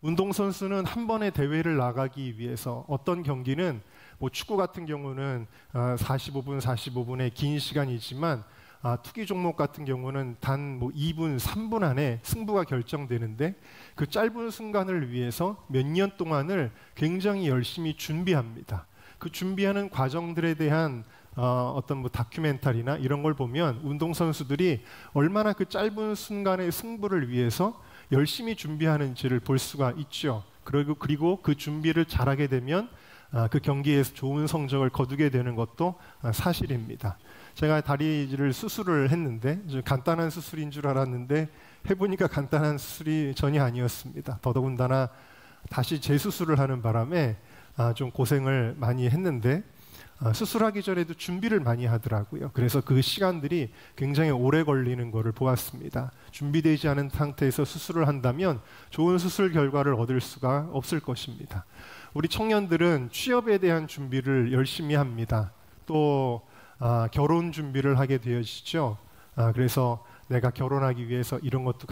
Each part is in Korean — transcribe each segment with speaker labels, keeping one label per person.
Speaker 1: 운동선수는 한 번의 대회를 나가기 위해서 어떤 경기는 뭐 축구 같은 경우는 45분의 긴 시간이지만 투기 종목 같은 경우는 단 뭐 2분, 3분 안에 승부가 결정되는데 그 짧은 순간을 위해서 몇 년 동안을 굉장히 열심히 준비합니다. 그 준비하는 과정들에 대한 어떤 뭐 다큐멘터리나 이런 걸 보면 운동선수들이 얼마나 그 짧은 순간의 승부를 위해서 열심히 준비하는지를 볼 수가 있죠. 그리고 그 준비를 잘하게 되면 그 경기에서 좋은 성적을 거두게 되는 것도 사실입니다. 제가 다리를 수술을 했는데 간단한 수술인 줄 알았는데 해보니까 간단한 수술이 전혀 아니었습니다. 더더군다나 다시 재수술을 하는 바람에 좀 고생을 많이 했는데 수술하기 전에도 준비를 많이 하더라고요. 그래서 그 시간들이 굉장히 오래 걸리는 것을 보았습니다. 준비되지 않은 상태에서 수술을 한다면 좋은 수술 결과를 얻을 수가 없을 것입니다. 우리 청년들은 취업에 대한 준비를 열심히 합니다. 또 결혼 준비를 하게 되어지죠. 그래서 내가 결혼하기 위해서 이런 것도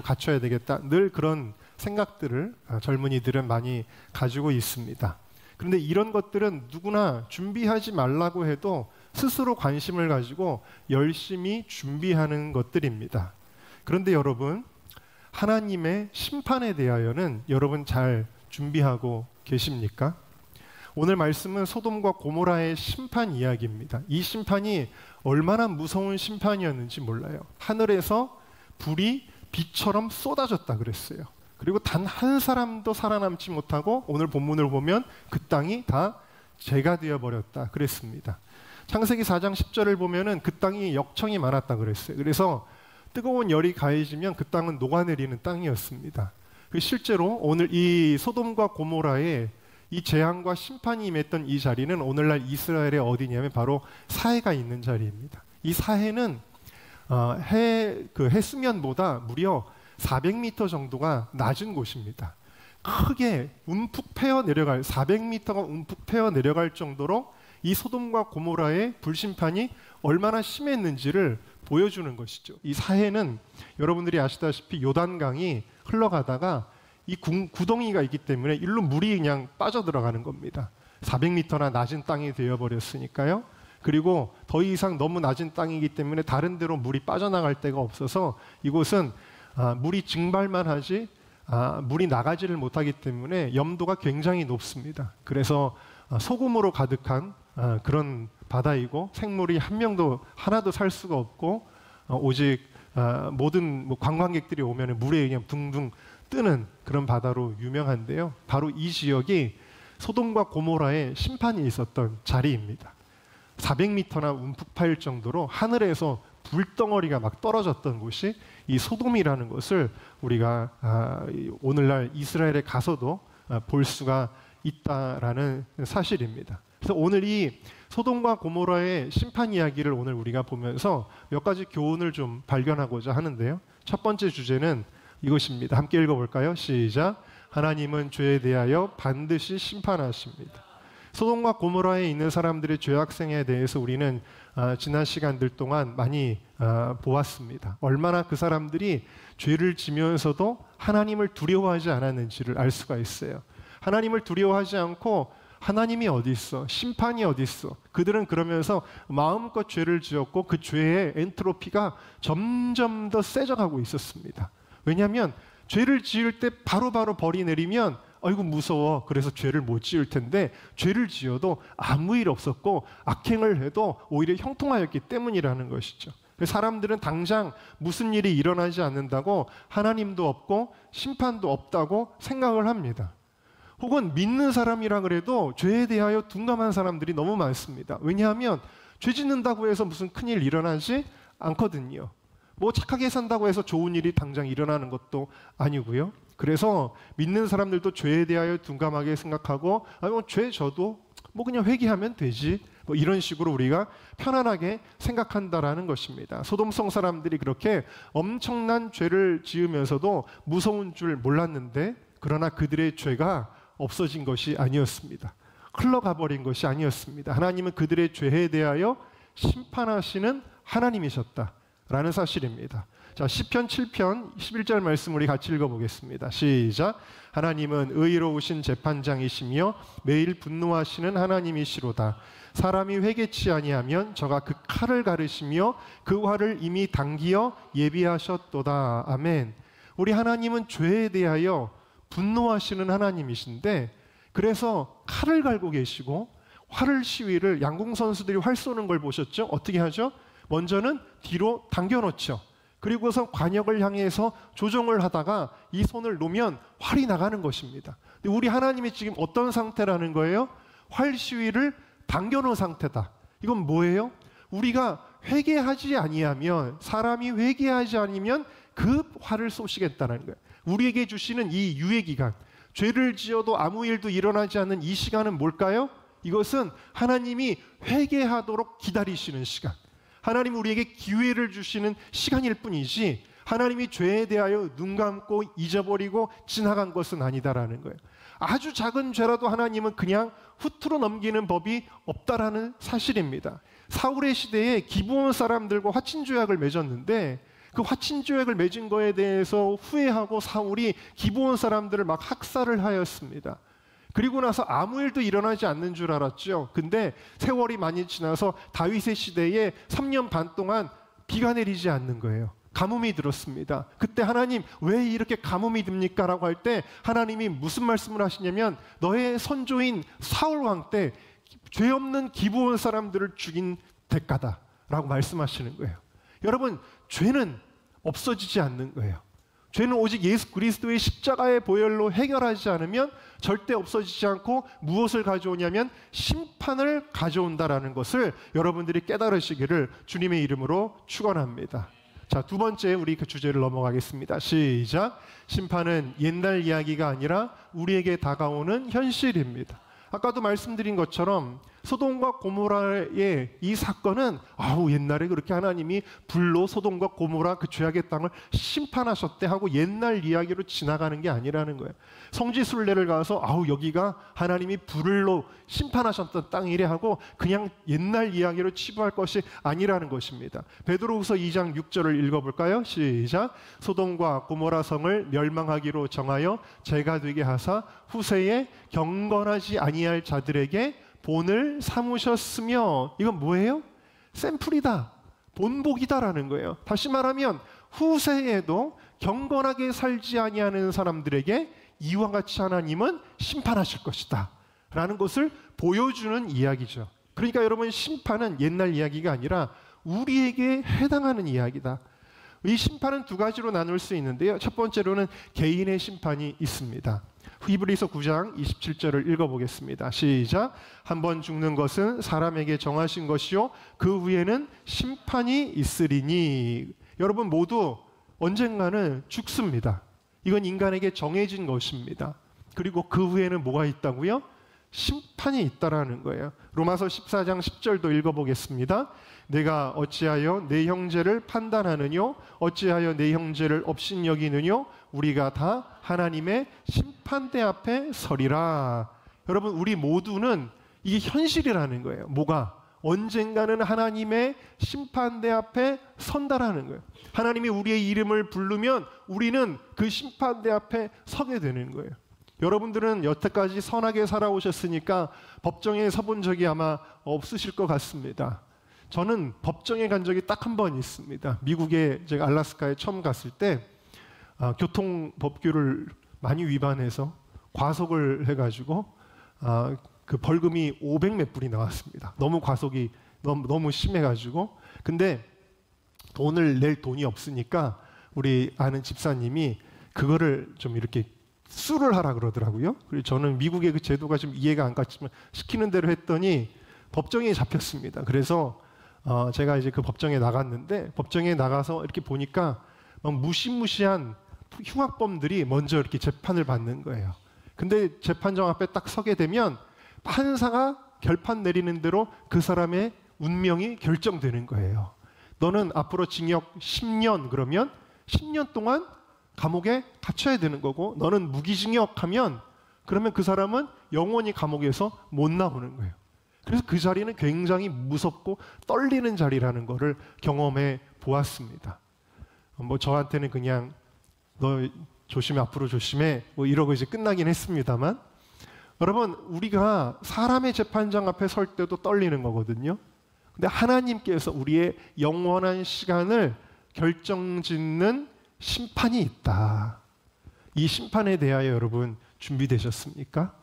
Speaker 1: 갖춰야 되겠다. 늘 그런 생각들을 젊은이들은 많이 가지고 있습니다. 그런데 이런 것들은 누구나 준비하지 말라고 해도 스스로 관심을 가지고 열심히 준비하는 것들입니다. 그런데 여러분, 하나님의 심판에 대하여는 여러분 잘 준비하고 계십니까? 오늘 말씀은 소돔과 고모라의 심판 이야기입니다. 이 심판이 얼마나 무서운 심판이었는지 몰라요. 하늘에서 불이 비처럼 쏟아졌다 그랬어요. 그리고 단 한 사람도 살아남지 못하고 오늘 본문을 보면 그 땅이 다 재가 되어버렸다 그랬습니다. 창세기 4장 10절을 보면은 그 땅이 역청이 많았다 그랬어요. 그래서 뜨거운 열이 가해지면 그 땅은 녹아내리는 땅이었습니다. 실제로 오늘 이 소돔과 고모라의 이 재앙과 심판이 임했던 이 자리는 오늘날 이스라엘의 어디냐면 바로 사해가 있는 자리입니다. 이 사해는 해수면보다 무려 400m 정도가 낮은 곳입니다. 크게 움푹 패어 내려갈 400m가 움푹 패어 내려갈 정도로 이 소돔과 고모라의 불심판이 얼마나 심했는지를 보여주는 것이죠. 이 사해는 여러분들이 아시다시피 요단강이 흘러가다가 이 구덩이가 있기 때문에 일로 물이 그냥 빠져들어가는 겁니다. 400m나 낮은 땅이 되어버렸으니까요. 그리고 더 이상 너무 낮은 땅이기 때문에 다른 데로 물이 빠져나갈 데가 없어서 이곳은 물이 증발만 하지 물이 나가지를 못하기 때문에 염도가 굉장히 높습니다. 그래서 소금으로 가득한 그런 바다이고 생물이 하나도 살 수가 없고 오직 모든 관광객들이 오면 물에 그냥 둥둥 뜨는 그런 바다로 유명한데요. 바로 이 지역이 소돔과 고모라의 심판이 있었던 자리입니다. 400m나 움푹 파일 정도로 하늘에서 불덩어리가 막 떨어졌던 곳이 이 소돔이라는 것을 우리가 오늘날 이스라엘에 가서도 볼 수가 있다라는 사실입니다. 그래서 오늘 이 소돔과 고모라의 심판 이야기를 오늘 우리가 보면서 몇 가지 교훈을 좀 발견하고자 하는데요. 첫 번째 주제는 이것입니다. 함께 읽어볼까요? 시작. 하나님은 죄에 대하여 반드시 심판하십니다. 소돔과 고모라에 있는 사람들의 죄악생에 대해서 우리는 지난 시간들 동안 많이 보았습니다. 얼마나 그 사람들이 죄를 지면서도 하나님을 두려워하지 않았는지를 알 수가 있어요. 하나님을 두려워하지 않고 하나님이 어디 있어? 심판이 어디 있어? 그들은 그러면서 마음껏 죄를 지었고 그 죄의 엔트로피가 점점 더 세져가고 있었습니다. 왜냐하면 죄를 지을 때 바로바로 벌이 내리면 아이고 무서워. 그래서 죄를 못 지을 텐데 죄를 지어도 아무 일 없었고 악행을 해도 오히려 형통하였기 때문이라는 것이죠. 사람들은 당장 무슨 일이 일어나지 않는다고 하나님도 없고 심판도 없다고 생각을 합니다. 혹은 믿는 사람이라 그래도 죄에 대하여 둔감한 사람들이 너무 많습니다. 왜냐하면 죄 짓는다고 해서 무슨 큰일 일어나지 않거든요. 뭐 착하게 산다고 해서 좋은 일이 당장 일어나는 것도 아니고요. 그래서 믿는 사람들도 죄에 대하여 둔감하게 생각하고 죄 져도 뭐 그냥 회개하면 되지 뭐 이런 식으로 우리가 편안하게 생각한다라는 것입니다. 소돔성 사람들이 그렇게 엄청난 죄를 지으면서도 무서운 줄 몰랐는데 그러나 그들의 죄가 없어진 것이 아니었습니다. 흘러가 버린 것이 아니었습니다. 하나님은 그들의 죄에 대하여 심판하시는 하나님이셨다라는 사실입니다. 자, 시편 7편 11절 말씀 우리 같이 읽어보겠습니다. 시작. 하나님은 의로우신 재판장이시며 매일 분노하시는 하나님이시로다. 사람이 회개치 아니하면 저가 그 칼을 가르시며 그 활을 이미 당기어 예비하셨도다. 아멘. 우리 하나님은 죄에 대하여 분노하시는 하나님이신데, 그래서 칼을 갈고 계시고 활을 시위를, 양궁 선수들이 활 쏘는 걸 보셨죠? 어떻게 하죠? 먼저는 뒤로 당겨놓죠. 그리고서 관역을 향해서 조종을 하다가 이 손을 놓으면 활이 나가는 것입니다. 근데 우리 하나님이 지금 어떤 상태라는 거예요? 활 시위를 당겨놓은 상태다. 이건 뭐예요? 우리가 회개하지 아니하면, 사람이 회개하지 않으면 그 활을 쏘시겠다는 거예요. 우리에게 주시는 이 유예기간, 죄를 지어도 아무 일도 일어나지 않는 이 시간은 뭘까요? 이것은 하나님이 회개하도록 기다리시는 시간, 하나님 우리에게 기회를 주시는 시간일 뿐이지, 하나님이 죄에 대하여 눈 감고 잊어버리고 지나간 것은 아니다라는 거예요. 아주 작은 죄라도 하나님은 그냥 후투로 넘기는 법이 없다라는 사실입니다. 사울의 시대에 기브온 사람들과 화친조약을 맺었는데, 그 화친조약을 맺은 거에 대해서 후회하고 사울이 기브온 사람들을 막 학살을 하였습니다. 그리고 나서 아무 일도 일어나지 않는 줄 알았죠. 근데 세월이 많이 지나서 다윗의 시대에 3년 반 동안 비가 내리지 않는 거예요. 가뭄이 들었습니다. 그때 하나님 왜 이렇게 가뭄이 듭니까? 라고 할 때 하나님이 무슨 말씀을 하시냐면, 너의 선조인 사울 왕 때 죄 없는 기브온 사람들을 죽인 대가다 라고 말씀하시는 거예요. 여러분, 죄는 없어지지 않는 거예요. 죄는 오직 예수 그리스도의 십자가의 보혈로 해결하지 않으면 절대 없어지지 않고 무엇을 가져오냐면 심판을 가져온다라는 것을 여러분들이 깨달으시기를 주님의 이름으로 축원합니다. 자, 두 번째 우리 그 주제를 넘어가겠습니다. 시작. 심판은 옛날 이야기가 아니라 우리에게 다가오는 현실입니다. 아까도 말씀드린 것처럼 소돔과 고모라의 이 사건은 옛날에 그렇게 하나님이 불로 소돔과 고모라 그 죄악의 땅을 심판하셨대 하고 옛날 이야기로 지나가는 게 아니라는 거예요. 성지순례를 가서 여기가 하나님이 불로 심판하셨던 땅이래 하고 그냥 옛날 이야기로 치부할 것이 아니라는 것입니다. 베드로후서 2장 6절을 읽어볼까요? 시작. 소돔과 고모라 성을 멸망하기로 정하여 죄가 되게 하사 후세에 경건하지 아니할 자들에게 본을 삼으셨으며, 이건 뭐예요? 샘플이다, 본보기다라는 거예요. 다시 말하면 후세에도 경건하게 살지 아니하는 사람들에게 이와 같이 하나님은 심판하실 것이다 라는 것을 보여주는 이야기죠. 그러니까 여러분, 심판은 옛날 이야기가 아니라 우리에게 해당하는 이야기다. 이 심판은 두 가지로 나눌 수 있는데요. 첫 번째로는 개인의 심판이 있습니다. 히브리서 9장 27절을 읽어보겠습니다. 시작. 한 번 죽는 것은 사람에게 정하신 것이요 그 후에는 심판이 있으리니. 여러분 모두 언젠가는 죽습니다. 이건 인간에게 정해진 것입니다. 그리고 그 후에는 뭐가 있다고요? 심판이 있다라는 거예요. 로마서 14장 10절도 읽어보겠습니다. 내가 어찌하여 내 형제를 판단하느뇨? 어찌하여 내 형제를 업신여기느뇨? 우리가 다 하나님의 심판대 앞에 서리라. 여러분, 우리 모두는 이게 현실이라는 거예요. 뭐가? 언젠가는 하나님의 심판대 앞에 선다라는 거예요. 하나님이 우리의 이름을 부르면 우리는 그 심판대 앞에 서게 되는 거예요. 여러분들은 여태까지 선하게 살아오셨으니까 법정에 서본 적이 아마 없으실 것 같습니다. 저는 법정에 간 적이 딱 한 번 있습니다. 미국에 제가 알래스카에 처음 갔을 때 교통법규를 많이 위반해서 과속을 해가지고 그 벌금이 500 몇 불이 나왔습니다. 너무 과속이 너무 심해가지고. 근데 돈을 낼 돈이 없으니까 우리 아는 집사님이 그거를 좀 이렇게 수를 하라 그러더라고요. 그리고 저는 미국의 그 제도가 좀 이해가 안 갔지만 시키는 대로 했더니 법정에 잡혔습니다. 그래서 제가 이제 그 법정에 나갔는데, 법정에 나가서 이렇게 보니까 막 무시무시한 흉악범들이 먼저 이렇게 재판을 받는 거예요. 근데 재판정 앞에 딱 서게 되면 판사가 결판 내리는 대로 그 사람의 운명이 결정되는 거예요. 너는 앞으로 징역 10년 그러면 10년 동안 감옥에 갇혀야 되는 거고, 너는 무기징역하면 그러면 그 사람은 영원히 감옥에서 못 나오는 거예요. 그래서 그 자리는 굉장히 무섭고 떨리는 자리라는 것을 경험해 보았습니다. 뭐 저한테는 그냥 너 조심해, 앞으로 조심해, 뭐 이러고 이제 끝나긴 했습니다만, 여러분, 우리가 사람의 재판장 앞에 설 때도 떨리는 거거든요. 근데 하나님께서 우리의 영원한 시간을 결정짓는 심판이 있다. 이 심판에 대하여 여러분 준비되셨습니까?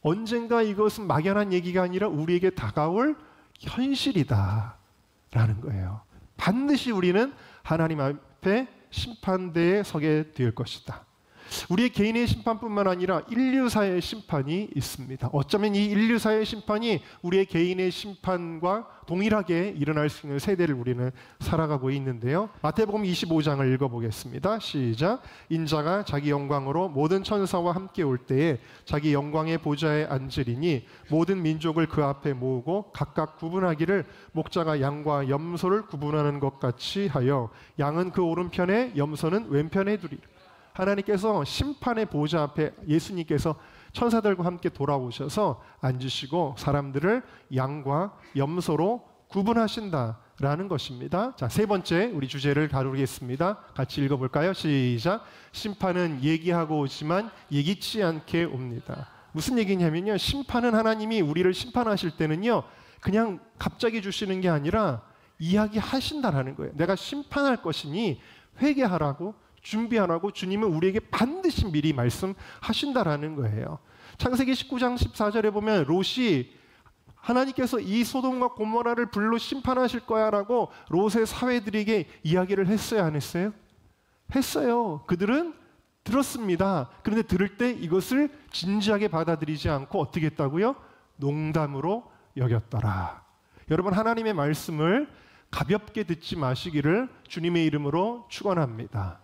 Speaker 1: 언젠가 이것은 막연한 얘기가 아니라 우리에게 다가올 현실이다 라는 거예요. 반드시 우리는 하나님 앞에 심판대에 서게 될 것이다. 우리의 개인의 심판뿐만 아니라 인류사의 심판이 있습니다. 어쩌면 이 인류사의 심판이 우리의 개인의 심판과 동일하게 일어날 수 있는 세대를 우리는 살아가고 있는데요. 마태복음 25장을 읽어보겠습니다. 시작. 인자가 자기 영광으로 모든 천사와 함께 올 때에 자기 영광의 보좌에 앉으리니 모든 민족을 그 앞에 모으고 각각 구분하기를 목자가 양과 염소를 구분하는 것 같이 하여 양은 그 오른편에 염소는 왼편에 두리라. 하나님께서 심판의 보좌 앞에 예수님께서 천사들과 함께 돌아오셔서 앉으시고 사람들을 양과 염소로 구분하신다라는 것입니다. 자, 세 번째 우리 주제를 다루겠습니다. 같이 읽어볼까요? 시작. 심판은 얘기하고 오지만 예기치 않게 옵니다. 무슨 얘기냐면요, 심판은 하나님이 우리를 심판하실 때는요, 그냥 갑자기 주시는 게 아니라 이야기하신다라는 거예요. 내가 심판할 것이니 회개하라고, 준비하라고 주님은 우리에게 반드시 미리 말씀하신다라는 거예요. 창세기 19장 14절에 보면 롯이 하나님께서 이 소돔과 고모라를 불로 심판하실 거야라고 롯의 사회들에게 이야기를 했어요, 안 했어요? 했어요. 그들은 들었습니다. 그런데 들을 때 이것을 진지하게 받아들이지 않고 어떻게 했다고요? 농담으로 여겼더라. 여러분, 하나님의 말씀을 가볍게 듣지 마시기를 주님의 이름으로 축원합니다.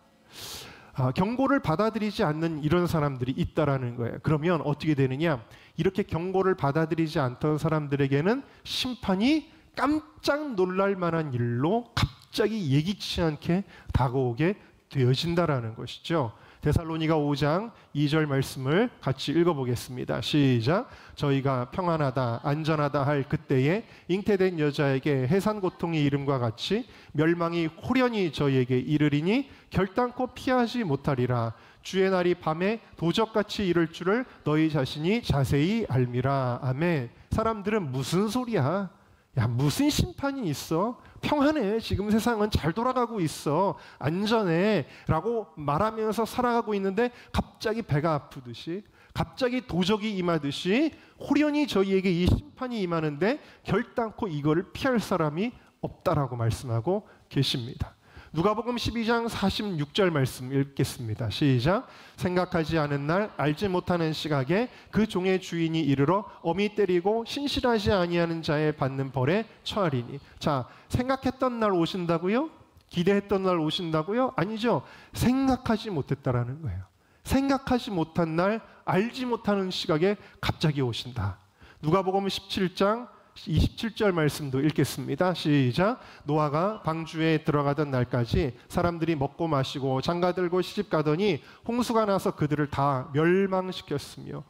Speaker 1: 경고를 받아들이지 않는 이런 사람들이 있다라는 거예요. 그러면 어떻게 되느냐? 이렇게 경고를 받아들이지 않던 사람들에게는 심판이 깜짝 놀랄 만한 일로 갑자기 예기치 않게 다가오게 되어진다라는 것이죠. 데살로니가 5장 2절 말씀을 같이 읽어보겠습니다. 시작. 저희가 평안하다 안전하다 할 그때에 잉태된 여자에게 해산 고통의 이름과 같이 멸망이 호련히 저희에게 이르리니 결단코 피하지 못하리라. 주의 날이 밤에 도적같이 이를 줄을 너희 자신이 자세히 알미라. 아멘. 사람들은 무슨 소리야? 야, 무슨 심판이 있어? 평안해. 지금 세상은 잘 돌아가고 있어. 안전해. 라고 말하면서 살아가고 있는데 갑자기 배가 아프듯이, 갑자기 도적이 임하듯이 호련히 저희에게 이 심판이 임하는데 결단코 이거를 피할 사람이 없다라고 말씀하고 계십니다. 누가복음 12장 46절 말씀 읽겠습니다. 시작. 생각하지 않은 날 알지 못하는 시각에 그 종의 주인이 이르러 엄히 때리고 신실하지 아니하는 자에 받는 벌에 처하리니. 자, 생각했던 날 오신다고요? 기대했던 날 오신다고요? 아니죠. 생각하지 못했다라는 거예요. 생각하지 못한 날, 알지 못하는 시각에 갑자기 오신다. 누가복음 17장 27절 말씀도 읽겠습니다. 시작. 노아가 방주에 들어가던 날까지 사람들이 먹고 마시고 장가들고 시집가더니 홍수가 나서 그들을 다 멸망시켰으며,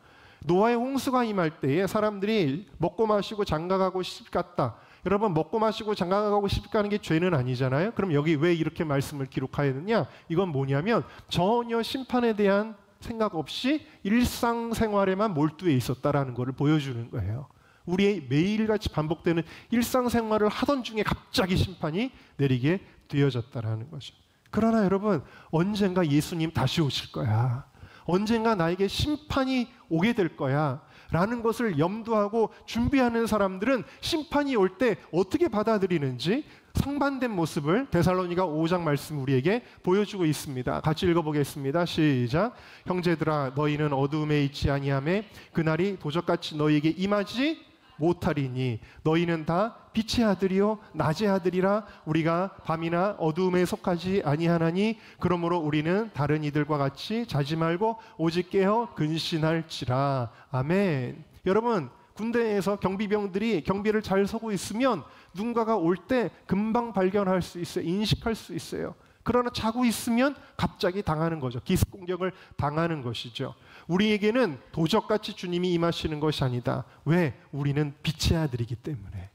Speaker 1: 노아의 홍수가 임할 때에 사람들이 먹고 마시고 장가가고 시집갔다. 여러분, 먹고 마시고 장가가고 시집가는 게 죄는 아니잖아요. 그럼 여기 왜 이렇게 말씀을 기록하였느냐? 이건 뭐냐면 전혀 심판에 대한 생각 없이 일상생활에만 몰두해 있었다라는 것을 보여주는 거예요. 우리의 매일같이 반복되는 일상생활을 하던 중에 갑자기 심판이 내리게 되어졌다라는 거죠. 그러나 여러분, 언젠가 예수님 다시 오실 거야. 언젠가 나에게 심판이 오게 될 거야 라는 것을 염두하고 준비하는 사람들은 심판이 올 때 어떻게 받아들이는지 상반된 모습을 데살로니가 5장 말씀 우리에게 보여주고 있습니다. 같이 읽어보겠습니다. 시작. 형제들아, 너희는 어두움에 있지 아니하매 그날이 도적같이 너희에게 임하지 못하리니 너희는 다 빛의 아들이요 낮의 아들이라. 우리가 밤이나 어두움에 속하지 아니하나니 그러므로 우리는 다른 이들과 같이 자지 말고 오직 깨어 근신할지라. 아멘. 여러분, 군대에서 경비병들이 경비를 잘 서고 있으면 누군가가 올 때 금방 발견할 수 있어요. 인식할 수 있어요. 그러나 자고 있으면 갑자기 당하는 거죠. 기습 공격을 당하는 것이죠. 우리에게는 도적같이 주님이 임하시는 것이 아니다. 왜? 우리는 빛의 아들이기 때문에.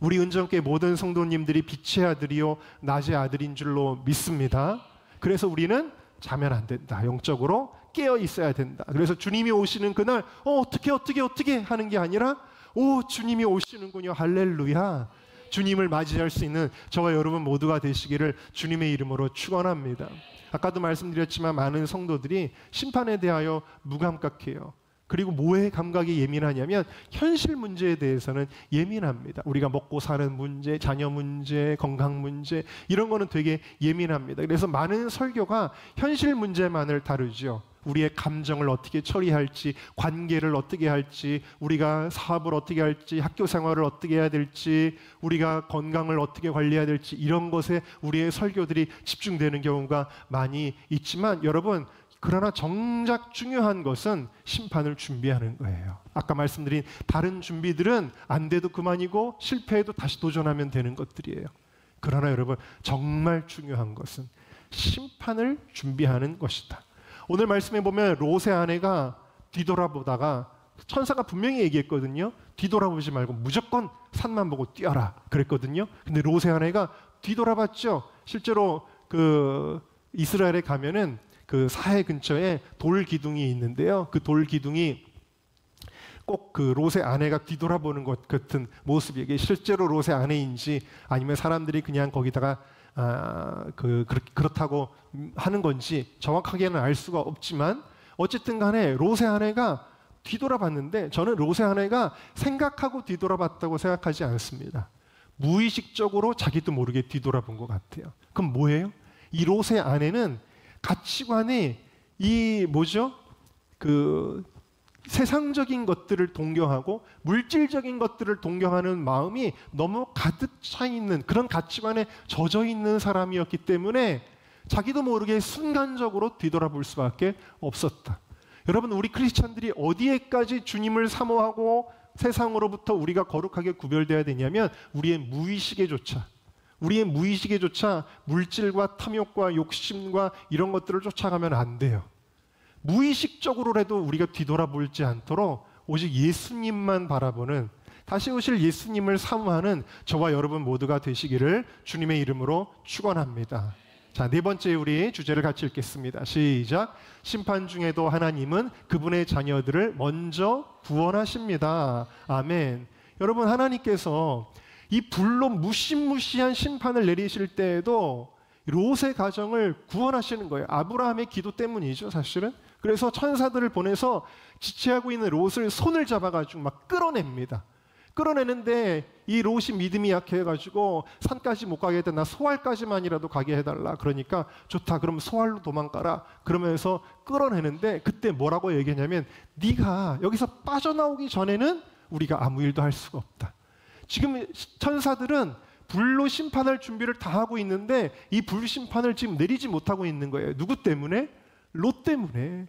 Speaker 1: 우리 은정교회 모든 성도님들이 빛의 아들이요 낮의 아들인 줄로 믿습니다. 그래서 우리는 자면 안 된다. 영적으로 깨어 있어야 된다. 그래서 주님이 오시는 그날 어떻게 하는 게 아니라 주님이 오시는군요. 할렐루야. 주님을 맞이할 수 있는 저와 여러분 모두가 되시기를 주님의 이름으로 축원합니다. 아까도 말씀드렸지만 많은 성도들이 심판에 대하여 무감각해요. 그리고 뭐에 감각이 예민하냐면 현실 문제에 대해서는 예민합니다. 우리가 먹고 사는 문제, 자녀 문제, 건강 문제 이런 거는 되게 예민합니다. 그래서 많은 설교가 현실 문제만을 다루죠. 우리의 감정을 어떻게 처리할지, 관계를 어떻게 할지, 우리가 사업을 어떻게 할지, 학교 생활을 어떻게 해야 될지, 우리가 건강을 어떻게 관리해야 될지 이런 것에 우리의 설교들이 집중되는 경우가 많이 있지만 여러분, 그러나 정작 중요한 것은 심판을 준비하는 거예요. 아까 말씀드린 다른 준비들은 안 돼도 그만이고 실패해도 다시 도전하면 되는 것들이에요. 그러나 여러분, 정말 중요한 것은 심판을 준비하는 것이다. 오늘 말씀에 보면 롯의 아내가 뒤돌아보다가 천사가 분명히 얘기했거든요. 뒤돌아보지 말고 무조건 산만 보고 뛰어라 그랬거든요. 근데 롯의 아내가 뒤돌아봤죠. 실제로 그 이스라엘에 가면은 그 사해 근처에 돌 기둥이 있는데요. 그 돌 기둥이 꼭 그 롯의 아내가 뒤돌아보는 것 같은 모습이 이게 실제로 롯의 아내인지 아니면 사람들이 그냥 거기다가 그렇다고 하는 건지 정확하게는 알 수가 없지만 어쨌든 간에 롯의 아내가 뒤돌아봤는데 저는 롯의 아내가 생각하고 뒤돌아봤다고 생각하지 않습니다. 무의식적으로 자기도 모르게 뒤돌아본 것 같아요. 그럼 뭐예요? 이 롯의 아내는 가치관이 세상적인 것들을 동경하고 물질적인 것들을 동경하는 마음이 너무 가득 차 있는 그런 가치관에 젖어 있는 사람이었기 때문에 자기도 모르게 순간적으로 뒤돌아볼 수밖에 없었다. 여러분, 우리 크리스찬들이 어디에까지 주님을 사모하고 세상으로부터 우리가 거룩하게 구별돼야 되냐면 우리의 무의식에조차 물질과 탐욕과 욕심과 이런 것들을 쫓아가면 안 돼요. 무의식적으로라도 우리가 뒤돌아보지 않도록 오직 예수님만 바라보는, 다시 오실 예수님을 사모하는 저와 여러분 모두가 되시기를 주님의 이름으로 축원합니다. 자, 네 번째 우리 주제를 같이 읽겠습니다. 시작. 심판 중에도 하나님은 그분의 자녀들을 먼저 구원하십니다. 아멘. 여러분, 하나님께서 이 불로 무시무시한 심판을 내리실 때에도 롯의 가정을 구원하시는 거예요. 아브라함의 기도 때문이죠, 사실은. 그래서 천사들을 보내서 지체하고 있는 롯을 손을 잡아가지고 막 끌어냅니다. 끌어내는데 이 롯이 믿음이 약해가지고 산까지 못 가게 해도 나 소알까지만이라도 가게 해달라. 그러니까 좋다, 그럼 소알로 도망가라. 그러면서 끌어내는데 그때 뭐라고 얘기하냐면 네가 여기서 빠져나오기 전에는 우리가 아무 일도 할 수가 없다. 지금 천사들은 불로 심판할 준비를 다 하고 있는데 이 불심판을 지금 내리지 못하고 있는 거예요. 누구 때문에? 롯 때문에.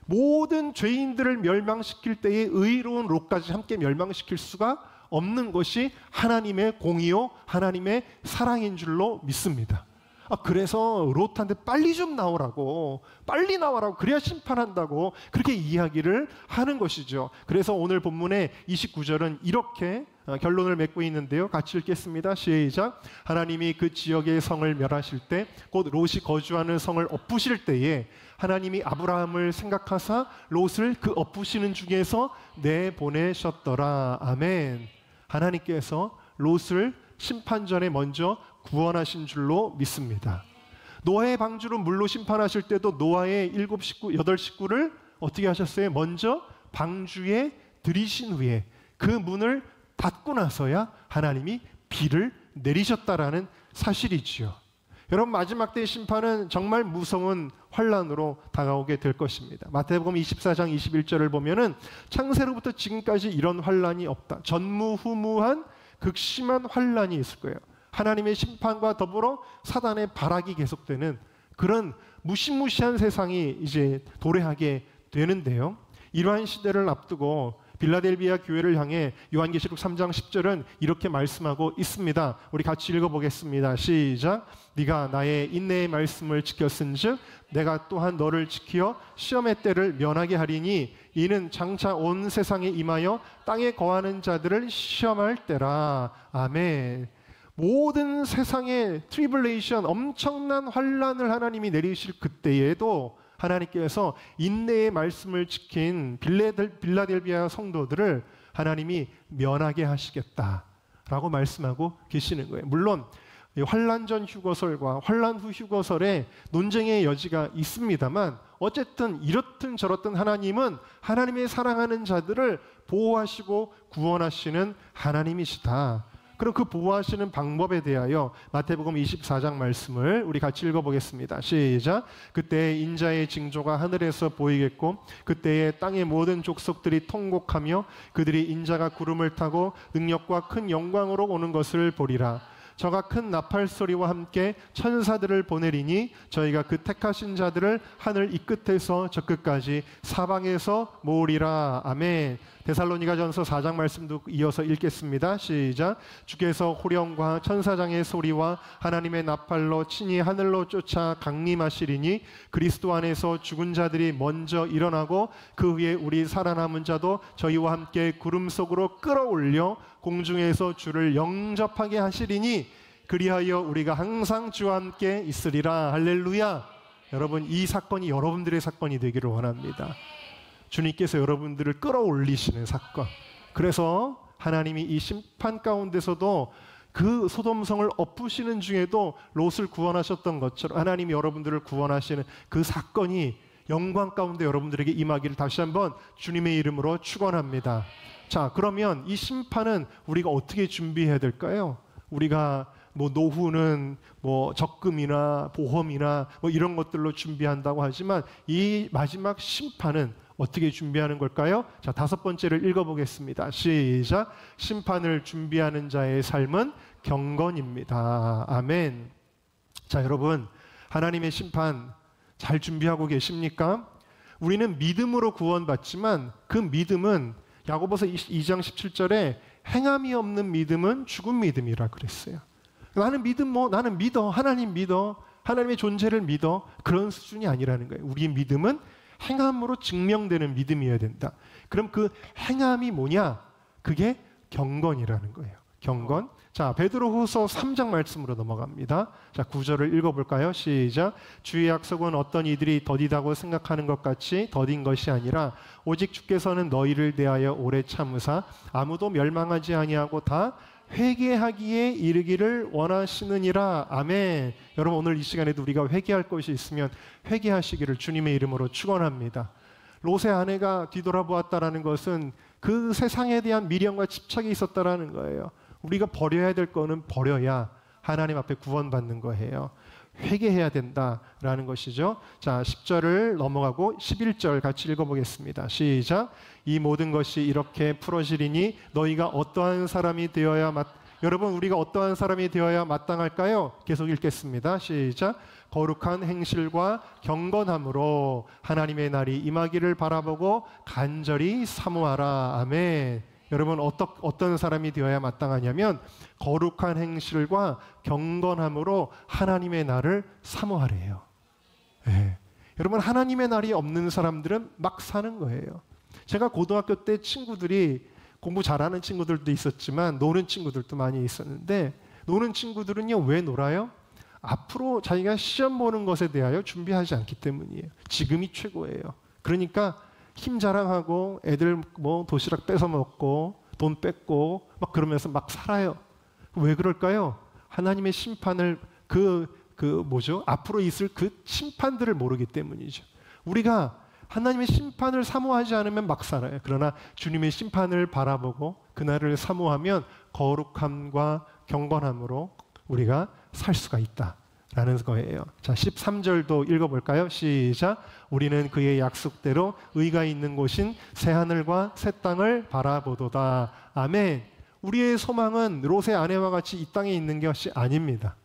Speaker 1: 모든 죄인들을 멸망시킬 때에 의로운 롯까지 함께 멸망시킬 수가 없는 것이 하나님의 공의요 하나님의 사랑인 줄로 믿습니다. 그래서 롯한테 빨리 좀 나오라고, 빨리 나와라고, 그래야 심판한다고 그렇게 이야기를 하는 것이죠. 그래서 오늘 본문의 29절은 이렇게 결론을 맺고 있는데요. 같이 읽겠습니다. 시작. 하나님이 그 지역의 성을 멸하실 때, 곧 롯이 거주하는 성을 엎으실 때에 하나님이 아브라함을 생각하사 롯을 그 엎으시는 중에서 내보내셨더라. 아멘. 하나님께서 롯을 심판 전에 먼저 구원하신 줄로 믿습니다. 노아의 방주로 물로 심판하실 때도 노아의 8식구를 어떻게 하셨어요? 먼저 방주에 들이신 후에 그 문을 닫고 나서야 하나님이 비를 내리셨다라는 사실이지요. 여러분, 마지막 때의 심판은 정말 무서운 환란으로 다가오게 될 것입니다. 마태복음 24장 21절을 보면은 창세로부터 지금까지 이런 환란이 없다. 전무후무한 극심한 환란이 있을 거예요. 하나님의 심판과 더불어 사단의 발악이 계속되는 그런 무시무시한 세상이 이제 도래하게 되는데요. 이러한 시대를 앞두고 빌라델비아 교회를 향해 요한계시록 3장 10절은 이렇게 말씀하고 있습니다. 우리 같이 읽어보겠습니다. 시작. 네가 나의 인내의 말씀을 지켰은즉 내가 또한 너를 지키어 시험의 때를 면하게 하리니 이는 장차 온 세상에 임하여 땅에 거하는 자들을 시험할 때라. 아멘. 모든 세상의 트리블레이션, 엄청난 환란을 하나님이 내리실 그때에도 하나님께서 인내의 말씀을 지킨 빌라델비아 성도들을 하나님이 면하게 하시겠다라고 말씀하고 계시는 거예요. 물론 환란 전 휴거설과 환란 후 휴거설에 논쟁의 여지가 있습니다만 어쨌든 이렇든 저렇든 하나님은 하나님의 사랑하는 자들을 보호하시고 구원하시는 하나님이시다. 그럼 그 보호하시는 방법에 대하여 마태복음 24장 말씀을 우리 같이 읽어보겠습니다. 시작. 그때 인자의 징조가 하늘에서 보이겠고 그때에 땅의 모든 족속들이 통곡하며 그들이 인자가 구름을 타고 능력과 큰 영광으로 오는 것을 보리라. 저가 큰 나팔 소리와 함께 천사들을 보내리니 저희가 그 택하신 자들을 하늘 이 끝에서 저 끝까지 사방에서 모으리라. 아멘. 데살로니가전서 4장 말씀도 이어서 읽겠습니다. 시작. 주께서 호령과 천사장의 소리와 하나님의 나팔로 친히 하늘로 쫓아 강림하시리니 그리스도 안에서 죽은 자들이 먼저 일어나고 그 후에 우리 살아남은 자도 저희와 함께 구름 속으로 끌어올려 공중에서 주를 영접하게 하시리니 그리하여 우리가 항상 주와 함께 있으리라. 할렐루야. 여러분, 이 사건이 여러분들의 사건이 되기를 원합니다. 주님께서 여러분들을 끌어올리시는 사건. 그래서 하나님이 이 심판 가운데서도 그 소돔성을 엎으시는 중에도 롯을 구원하셨던 것처럼 하나님이 여러분들을 구원하시는 그 사건이 영광 가운데 여러분들에게 임하기를 다시 한번 주님의 이름으로 축원합니다. 자, 그러면 이 심판은 우리가 어떻게 준비해야 될까요? 우리가 노후는 적금이나 보험이나 이런 것들로 준비한다고 하지만 이 마지막 심판은 어떻게 준비하는 걸까요? 자, 5번째를 읽어보겠습니다. 시작. 심판을 준비하는 자의 삶은 경건입니다. 아멘. 자, 여러분, 하나님의 심판 잘 준비하고 계십니까? 우리는 믿음으로 구원받지만 그 믿음은 야고보서 2장 17절에 행함이 없는 믿음은 죽은 믿음이라 그랬어요. 나는 나는 믿어. 하나님 믿어. 하나님의 존재를 믿어. 그런 수준이 아니라는 거예요. 우리의 믿음은 행함으로 증명되는 믿음이어야 된다. 그럼 그 행함이 뭐냐? 그게 경건이라는 거예요. 경건. 자, 베드로후서 3장 말씀으로 넘어갑니다. 자, 9절을 읽어볼까요? 시작. 주의 약속은 어떤 이들이 더디다고 생각하는 것 같이 더딘 것이 아니라 오직 주께서는 너희를 대하여 오래 참으사 아무도 멸망하지 아니하고 다 회개하기에 이르기를 원하시느니라. 아멘. 여러분, 오늘 이 시간에도 우리가 회개할 것이 있으면 회개하시기를 주님의 이름으로 축원합니다. 롯의 아내가 뒤돌아보았다라는 것은 그 세상에 대한 미련과 집착이 있었다라는 거예요. 우리가 버려야 될 거는 버려야 하나님 앞에 구원받는 거예요. 회개해야 된다라는 것이죠. 자, 10절을 넘어가고 11절 같이 읽어보겠습니다. 시작. 이 모든 것이 이렇게 풀어지리니 너희가 어떠한 사람이 되어야 여러분, 우리가 어떠한 사람이 되어야 마땅할까요? 계속 읽겠습니다. 시작. 거룩한 행실과 경건함으로 하나님의 날이 임하기를 바라보고 간절히 사모하라. 아멘. 여러분, 어떤 사람이 되어야 마땅하냐면 거룩한 행실과 경건함으로 하나님의 날을 사모하래요. 네. 여러분, 하나님의 날이 없는 사람들은 막 사는 거예요. 제가 고등학교 때 친구들이 공부 잘하는 친구들도 있었지만 노는 친구들도 많이 있었는데 노는 친구들은요, 왜 놀아요? 앞으로 자기가 시험 보는 것에 대하여 준비하지 않기 때문이에요. 지금이 최고예요. 그러니까 힘 자랑하고 애들 도시락 뺏어 먹고 돈 뺏고 막 그러면서 막 살아요. 왜 그럴까요? 하나님의 심판을 앞으로 있을 그 심판들을 모르기 때문이죠. 우리가 하나님의 심판을 사모하지 않으면 막 살아요. 그러나 주님의 심판을 바라보고 그날을 사모하면 거룩함과 경건함으로 우리가 살 수가 있다라는 거예요. 자, 13절도 읽어볼까요? 시작. 우리는 그의 약속대로 의가 있는 곳인 새하늘과 새 땅을 바라보도다. 아멘. 우리의 소망은 롯의 아내와 같이 이 땅에 있는 것이 아닙니다.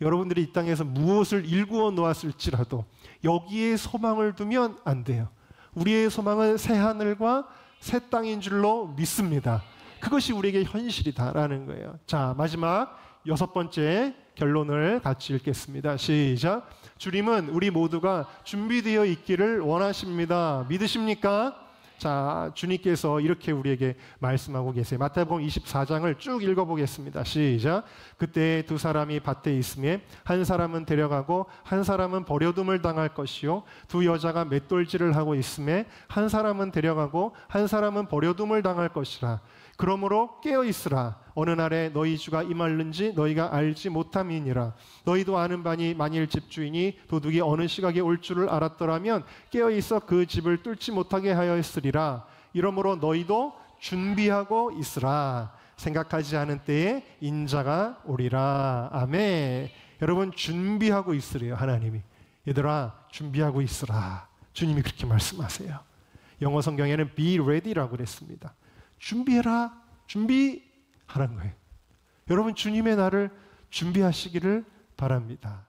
Speaker 1: 여러분들이 이 땅에서 무엇을 일구어 놓았을지라도 여기에 소망을 두면 안 돼요. 우리의 소망은 새하늘과 새 땅인 줄로 믿습니다. 그것이 우리에게 현실이다라는 거예요. 자, 마지막 6번째 결론을 같이 읽겠습니다. 시작. 주님은 우리 모두가 준비되어 있기를 원하십니다. 믿으십니까? 자, 주님께서 이렇게 우리에게 말씀하고 계세요. 마태복음 24장을 쭉 읽어보겠습니다. 시작. 그때 두 사람이 밭에 있음에 한 사람은 데려가고 한 사람은 버려둠을 당할 것이요 두 여자가 맷돌질을 하고 있음에 한 사람은 데려가고 한 사람은 버려둠을 당할 것이라. 그러므로 깨어 있으라. 어느 날에 너희 주가 임할는지 너희가 알지 못함이니라. 너희도 아는 바니 만일 집주인이 도둑이 어느 시각에 올 줄을 알았더라면 깨어 있어 그 집을 뚫지 못하게 하였으리라. 이러므로 너희도 준비하고 있으라. 생각하지 않은 때에 인자가 오리라. 아멘. 여러분, 준비하고 있으래요, 하나님이. 얘들아, 준비하고 있으라. 주님이 그렇게 말씀하세요. 영어 성경에는 be ready라고 그랬습니다. 준비해라. 준비하라는 거예요. 여러분, 주님의 날을 준비하시기를 바랍니다.